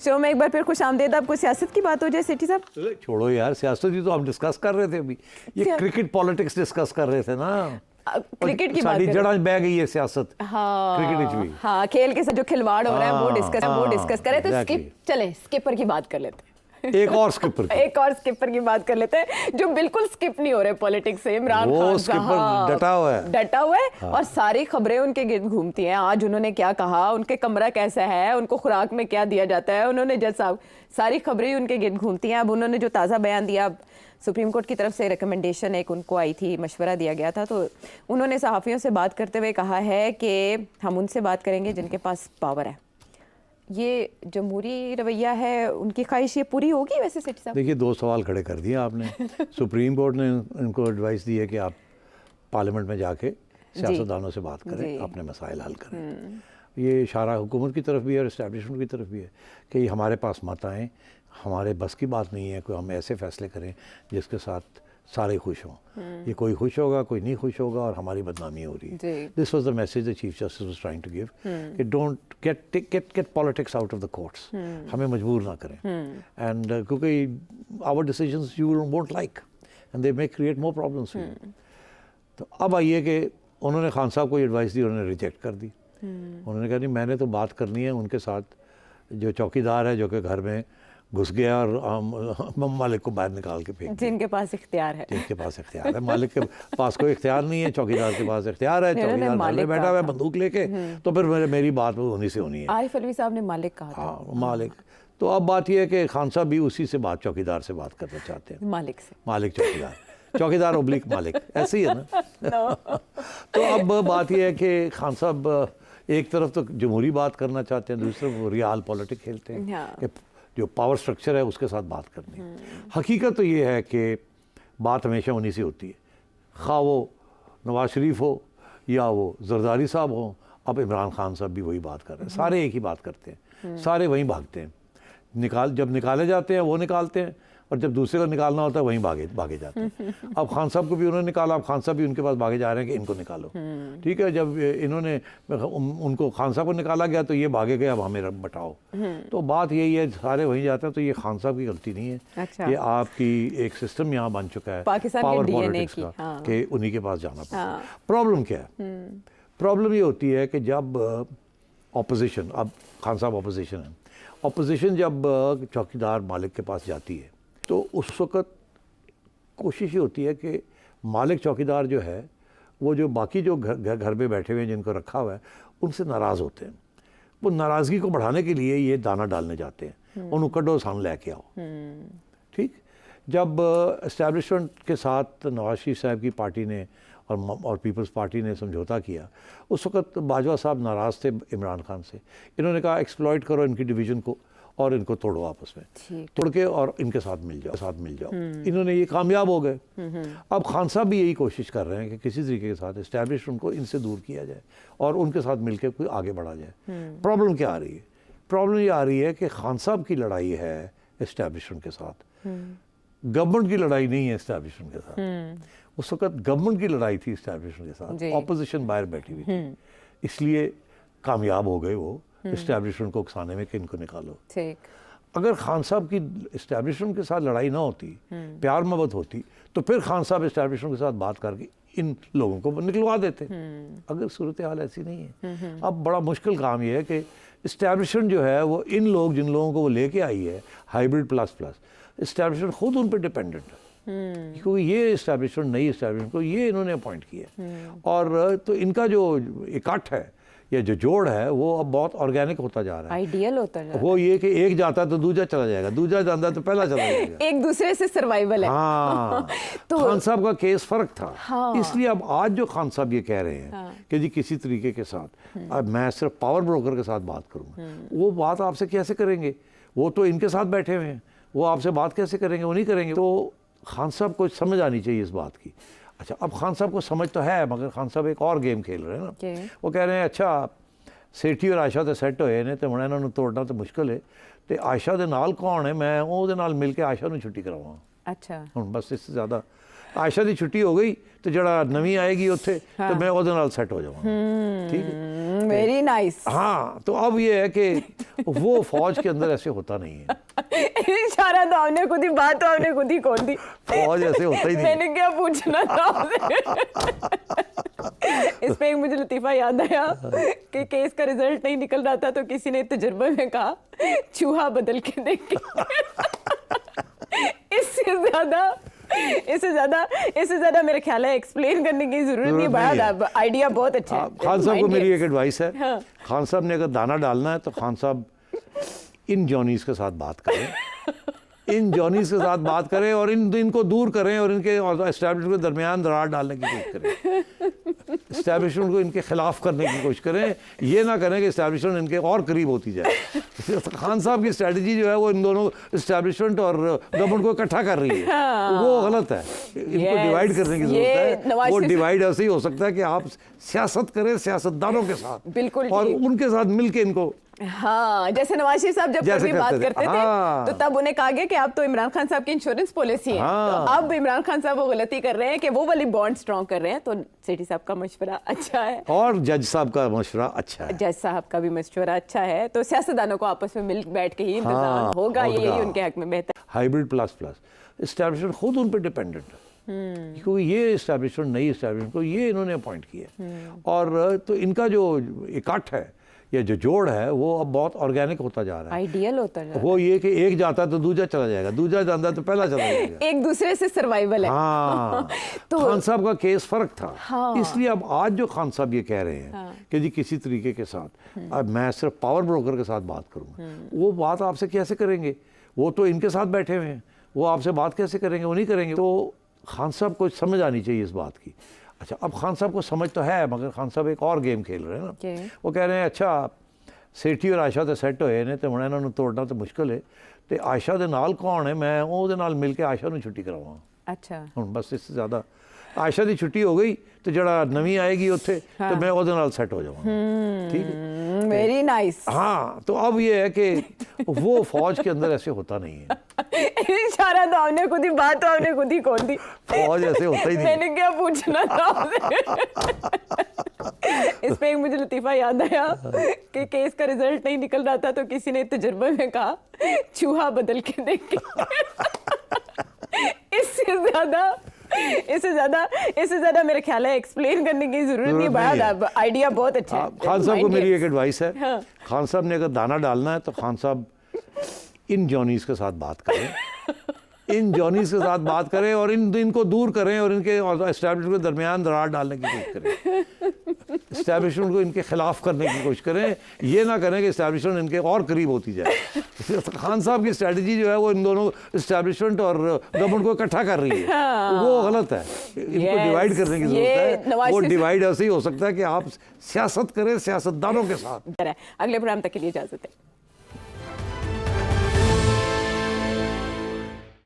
Show में एक बार फिर खुश आमदेद। आपको सियासत की बात हो जाए सेठी साहब? छोड़ो यार, सियासत ही तो हम डिस्कस कर रहे थे अभी। ये क्रिकेट पॉलिटिक्स डिस्कस कर रहे थे ना। क्रिकेट की बात जड़ा बह गई है सियासत। हाँ, क्रिकेट भी हाँ, खेल के साथ जो खिलवाड़ हो रहा है वो डिस्कस करें। तो exactly. चले स्किपर की बात कर लेते हैं। एक और स्किपर की बात कर लेते हैं जो बिल्कुल स्किप नहीं हो रहे पॉलिटिक्स से। इमरान खान साहब डटा हुआ है हाँ। और सारी खबरें उनके गिर्द घूमती हैं। आज उन्होंने क्या कहा, उनके कमरा कैसा है, उनको खुराक में क्या दिया जाता है, उन्होंने जज साहब सारी खबरें उनके गिर्द घूमती हैं। अब उन्होंने जो ताज़ा बयान दिया, सुप्रीम कोर्ट की तरफ से रिकमेंडेशन एक उनको आई थी, मशवरा दिया गया था, तो उन्होंने सहाफ़ियों से बात करते हुए कहा है कि हम उनसे बात करेंगे जिनके पास पावर है। ये जमहूरी रवैया है, उनकी ख्वाहिश ये पूरी होगी वैसे सेठी साहब? देखिए, दो सवाल खड़े कर दिए आपने। सुप्रीम कोर्ट ने उनको एडवाइस दी है कि आप पार्लियामेंट में जाके सियासतदानों से बात करें, अपने मसाइल हल करें। ये इशारा हुकूमत की तरफ भी है और इस्टेब्लिशमेंट की तरफ भी है कि हमारे पास मत आएँ, हमारे बस की बात नहीं है कोई हम ऐसे फैसले करें जिसके साथ सारे खुश हों। ये कोई खुश होगा, कोई नहीं खुश होगा और हमारी बदनामी हो रही है। This was the message the chief justice was trying to give कि don't get politics out of the courts. हमें मजबूर ना करें। एंड क्योंकि our decisions you won't like and they may create more problems. तो अब आइए कि उन्होंने खान साहब को एडवाइस दी, उन्होंने रिजेक्ट कर दी। उन्होंने कहा नहीं, मैंने तो बात करनी है उनके साथ जो चौकीदार है, जो कि घर में घुस गया और मालिक को बाहर निकाल के फेंक, जिनके पास इख्तियार है। जिनके पास इख्तियार है। मालिक के पास कोई इख्तियार नहीं है, चौकीदार के पास इख्तियार है। चौकीदार घर में बैठा हुआ है बंदूक लेके, तो फिर मेरी बात उन्हीं से होनी है। आरिफ अलवी साहब ने मालिक कहा था। हाँ, मालिक। तो अब बात यह है कि खान साहब भी उसी से बात, चौकीदार से बात करना चाहते हैं। मालिक से, मालिक चौकीदार, चौकीदार ओब्लिक मालिक, ऐसे ही है ना। तो अब बात यह है कि खान साहब एक तरफ तो जमहूरी बात करना चाहते हैं, दूसरी तरफ रियाल पॉलिटिक्स खेलते हैं। जो पावर स्ट्रक्चर है उसके साथ बात करनी है। हकीकत तो ये है कि बात हमेशा उन्हीं से होती है, खा वो नवाज शरीफ हो या वो जरदारी साहब हो। अब इमरान खान साहब भी वही बात कर रहे हैं, सारे एक ही बात करते हैं, सारे वहीं भागते हैं। जब निकाले जाते हैं वो निकालते हैं, और जब दूसरे को निकालना होता है वहीं भागे जाते हैं। अब खान साहब को भी उन्होंने निकाला, अब खान साहब भी उनके पास भागे जा रहे हैं कि इनको निकालो। ठीक है, जब इन्होंने उनको खान साहब को निकाला गया तो ये भागे गए, अब हमें बटाओ। तो बात यही है, सारे वहीं जाते हैं। तो ये खान साहब की गलती नहीं है। अच्छा। ये आपकी एक सिस्टम यहाँ बन चुका है पावर पॉलिटिक्स का, कि उन्हीं के पास जाना पड़ता है। प्रॉब्लम क्या है? प्रॉब्लम ये होती है कि जब ऑपोजिशन, अब खान साहब ऑपोजिशन है, ऑपोजिशन जब चौकीदार मालिक के पास जाती है तो उस वक़्त कोशिश ये होती है कि मालिक चौकीदार जो है वो जो बाकी जो घर में बैठे हुए हैं जिनको रखा हुआ है उनसे नाराज़ होते हैं। वो नाराज़गी को बढ़ाने के लिए ये दाना डालने जाते हैं, उन्होंने कड्डो सान लेके आओ। ठीक, जब इस्टेब्लिशमेंट के साथ नवाज शरीफ साहब की पार्टी ने और पीपल्स पार्टी ने समझौता किया, उस वक़्त बाजवा साहब नाराज़ थे इमरान खान से। इन्होंने कहा एक्सप्लॉइट करो इनकी डिवीज़न को और इनको तोड़ो आपस में, तोड़ के और इनके साथ मिल जाओ। इन्होंने ये कामयाब हो गए। अब खान साहब भी यही कोशिश कर रहे हैं कि किसी तरीके के साथ इस्टेब्लिशमेंट को इनसे दूर किया जाए और उनके साथ मिलकर कोई आगे बढ़ा जाए। प्रॉब्लम क्या आ रही है? प्रॉब्लम ये आ रही है कि खान साहब की लड़ाई है इस्टेब्लिशमेंट के साथ, गवर्नमेंट की लड़ाई नहीं है इस्टेब्लिशमेंट के साथ। उस वक्त गवर्नमेंट की लड़ाई थी इस्टेब्लिशमेंट के साथ, ऑपोजिशन बाहर बैठी हुई थी, इसलिए कामयाब हो गए वो इस्टेब्लिशमेंट को उकसाने में कि इनको निकालो। अगर खान साहब की इस्टेब्लिशमेंट के साथ लड़ाई ना होती, प्यार मोहब्बत होती, तो फिर खान साहब इस्टेब्लिशमेंट के साथ बात करके इन लोगों को निकलवा देते। अगर सूरत हाल ऐसी नहीं है, अब बड़ा मुश्किल काम ये है कि इस्टेब्लिशमेंट जो है वो इन लोग जिन लोगों को वो लेके आई है हाइब्रिड प्लस इस्टेब्लिशमेंट खुद उन पर डिपेंडेंट है, क्योंकि ये इस्टेब्लिशमेंट नई इस्टेब्लिशमेंट को ये इन्होंने अपॉइंट किया। और तो इनका जो इकट्ठ है या जो जोड़ है वो अब बहुत ऑर्गेनिक होता जा रहा है, आइडियल होता जा रहा है। वो ये कि एक जाता है तो दूसरा चला जाएगा, दूसरा जाता है तो पहला चला जाएगा, एक दूसरे से सर्वाइवल है। हाँ। तो खान साहब का केस फर्क था। हाँ। इसलिए अब आज जो खान साहब ये कह रहे हैं कि जी किसी तरीके के साथ अब मैं सिर्फ पावर ब्रोकर के साथ बात करूंगा, वो बात आपसे कैसे करेंगे? वो तो इनके साथ बैठे हुए हैं, वो आपसे बात कैसे करेंगे? वो नहीं करेंगे। तो खान साहब को समझ आनी चाहिए इस बात की। अच्छा, अब खान साहब को समझ तो है, मगर खान साहब एक और गेम खेल रहे हैं ना। वो कह रहे हैं अच्छा सेठी और आयशा तो सैट होए ने तो हुण इन्हां नूं तोड़ना तो मुश्किल है, तो आयशा दे नाल कौन है, मैं ਉਹਦੇ ਨਾਲ मिल के आयशा नूं छुट्टी करावां। अच्छा, हुण बस इससे ज़्यादा आयशा की छुट्टी हो गई तो जरा नवी आएगी उत्थे तो मैं ਉਹਦੇ ਨਾਲ सेट हो जाऊंगा। ठीक है, वेरी नाइस। हाँ, तो अब ये है कि वो फौज के अंदर ऐसे होता नहीं है। इशारा तो आपने खुद ही, बात तो आपने खुद ही खोल दी। फौज ऐसे होता ही नहीं। मैंने क्या पूछना था इस पे एक मुझे लतीफा याद आया कि केस का रिजल्ट नहीं निकल रहा था तो किसी ने तजुर्बे में कहा चूहा बदल के देखे। इससे ज्यादा मेरे ख्याल है एक्सप्लेन करने की जरूरत नहीं। बड़ा आइडिया बहुत अच्छा है। खान साहब को मेरी एक एडवाइस है। हाँ। खान साहब ने अगर दाना डालना है तो खान साहब इन जॉनीज के साथ बात करें, इन जॉनीज के साथ बात करें और इनको दूर करें और इनके एस्टैब्लिशमेंट के दरमियान दरार डालने की कोशिश करें, एस्टैब्लिशमेंट को इनके खिलाफ करने की कोशिश करें। ये ना करें कि एस्टैब्लिशमेंट इनके और करीब होती जाए। खान साहब की स्ट्रेटजी जो है वो इन दोनों एस्टैब्लिशमेंट और गवर्नमेंट को इकट्ठा कर रही है। वो गलत है। इनको डिवाइड करने की जरूरत है। वो डिवाइड ऐसे ही हो सकता है कि आप सियासत करें सियासतदानों के साथ, बिल्कुल, और उनके साथ मिलके इनको, हाँ, जैसे नवाज शरीफ साहब जब कभी बात करते थे हाँ। तो तब उन्हें कहा गया कि आप तो इमरान खान साहब की इंश्योरेंस पॉलिसी है। हाँ। तो अब इमरान खान साहब वो गलती कर रहे हैं कि वो वाली बॉन्ड स्ट्रॉन्ग कर रहे हैं। तो सेठी साहब का मशवरा अच्छा है और जज साहब का मशवरा अच्छा है। जज साहब का भी मशवरा अच्छा है। तो सियासतदानों को आपस में मिल बैठ के ही इंतजाम होगा, यही उनके हक में बेहतर। हाइब्रिड प्लस एस्टैब्लिशमेंट खुद उन पर डिपेंडेंट है, क्योंकि ये एस्टैब्लिशमेंट नई एस्टैब्लिशमेंट को ये इन्होंने अपॉइंट किया। और तो इनका जो इकट्ठ है या जो जोड़ है वो अब बहुत ऑर्गेनिक होता जा रहा है, आइडियल होता जा रहा है। वो ये कि एक जाता है तो दूसरा चला जाएगा, दूसरा जाता है तो पहला चला जाएगा। एक दूसरे से सर्वाइवल है। हाँ। तो खान साहब का केस फर्क था। हाँ। इसलिए अब आज जो खान साहब ये कह रहे हैं कि जी किसी तरीके के साथ अब मैं सिर्फ पावर ब्रोकर के साथ बात करूंगा, वो बात आपसे कैसे करेंगे? वो तो इनके साथ बैठे हुए हैं, वो आपसे बात कैसे करेंगे? वो नहीं करेंगे। तो खान साहब को समझ आनी चाहिए इस बात की। अच्छा, अब खान साहब को समझ तो है, मगर खान साहब एक और गेम खेल रहे हैं ना। वो कह रहे हैं अच्छा सेठी और आयशा तो सैट होए ने तो हुण इन्हां नूं तोड़ना तो मुश्किल है, तो आयशा दे नाल कौन है, मैं ਉਹਦੇ ਨਾਲ मिल के आयशा नूं छुट्टी करावां। अच्छा, हुण बस इससे ज़्यादा आयशा की छुट्टी हो गई तो जरा नवी आएगी उत्थे तो मैं ਉਹਦੇ ਨਾਲ सेट हो जाऊंगा। ठीक है, वेरी नाइस। हाँ, तो अब ये है कि वो फौज के अंदर ऐसे होता नहीं है। इशारा तो आपने खुद ही, बात तो आपने खुद ही खोल दी। फौज ऐसे होता ही नहीं। मैंने क्या पूछना था इस पे एक मुझे लतीफा याद आया कि केस का रिजल्ट नहीं निकल रहा था तो किसी ने तजुर्बे में कहा चूहा बदल के देखे। इससे ज्यादा मेरे ख्याल है एक्सप्लेन करने की जरूरत नहीं। बड़ा आइडिया बहुत अच्छा है। खान साहब को मेरी एक एडवाइस है। हाँ। खान साहब ने अगर दाना डालना है तो खान साहब इन जॉनीज के साथ बात करें, इन जॉनीज के साथ बात करें और इनको दूर करें और इनके एस्टैब्लिशमेंट के दरमियान दरार डालने की कोशिश करें, एस्टैब्लिशमेंट को इनके खिलाफ करने की कोशिश करें। ये ना करें कि एस्टैब्लिशमेंट इनके और करीब होती जाए। खान साहब की स्ट्रेटजी जो है वो इन दोनों एस्टैब्लिशमेंट और गवर्नमेंट को इकट्ठा कर रही है। वो गलत है। इनको डिवाइड करने की जरूरत है। वो डिवाइड ऐसे ही हो सकता है कि आप सियासत करें सियासतदानों के साथ। अगले प्रोग्राम तक के लिए इजाजत है।